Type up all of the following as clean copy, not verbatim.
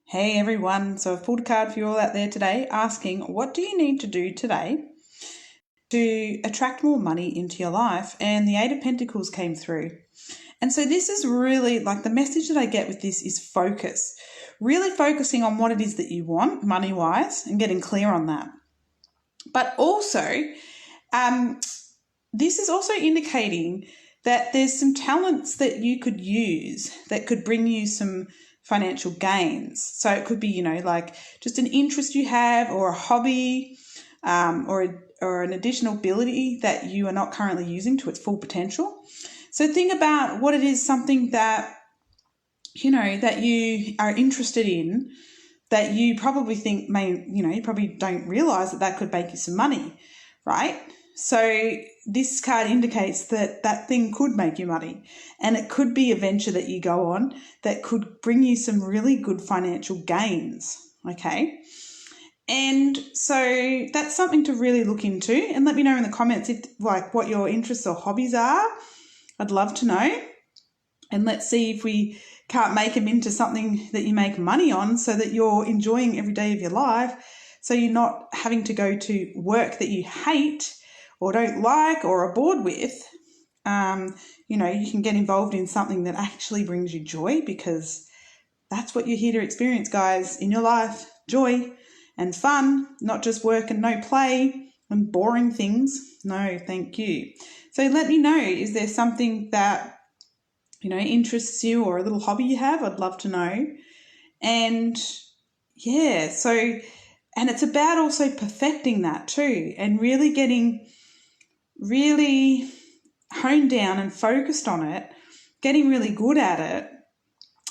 Hey everyone, so I've pulled a card for you all out there today asking, what do you need to do today to attract more money into your life? And the Eight of Pentacles came through. And so this is really like the message that I get with this is focus. Really focusing on what it is that you want money-wise and getting clear on that. But also, this is also indicating that there's some talents that you could use that could bring you some financial gains. So it could be, like just an interest you have or a hobby or an additional ability that you are not currently using to its full potential. So think about what it is, something that, that you are interested in that you probably think you probably don't realize that could make you some money, right? So this card indicates that that thing could make you money, and it could be a venture that you go on that could bring you some really good financial gains, okay? And so that's something to really look into, and let me know in the comments if what your interests or hobbies are. I'd love to know, and let's see if we can't make them into something that you make money on so that you're enjoying every day of your life, so you're not having to go to work that you hate or don't like or are bored with. You can get involved in something that actually brings you joy, because that's what you're here to experience, guys, in your life. Joy and fun, not just work and no play and boring things. No, thank you. So let me know, is there something that, interests you or a little hobby you have? I'd love to know. And yeah, and it's about also perfecting that too, and really getting really honed down and focused on it, getting really good at it.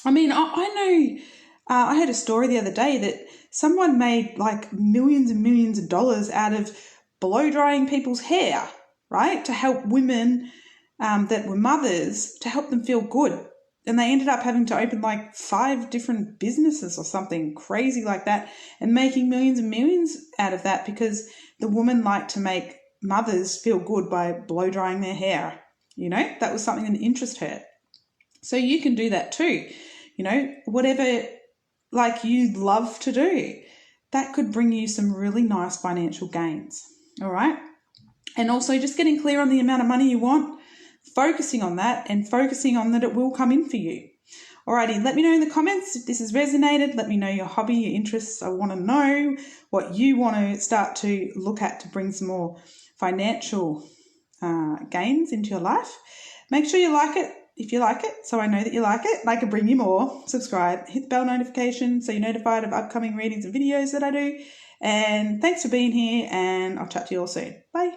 I mean, I know, I heard a story the other day that someone made like millions and millions of dollars out of blow drying people's hair, right? To help women that were mothers, to help them feel good. And they ended up having to open like 5 different businesses or something crazy like that, and making millions and millions out of that because the woman liked to make mothers feel good by blow drying their hair. That was something that interested her. So you can do that too. Whatever like you love to do, that could bring you some really nice financial gains. All right. And also just getting clear on the amount of money you want, focusing on that and focusing on that it will come in for you. Alrighty, let me know in the comments if this has resonated. Let me know your hobby, your interests. I want to know what you want to start to look at to bring some more financial gains into your life. Make sure you like it if you like it, so I know that you like it and I can bring you more. Subscribe, hit the bell notification so you're notified of upcoming readings and videos that I do. And thanks for being here, and I'll chat to you all soon. Bye.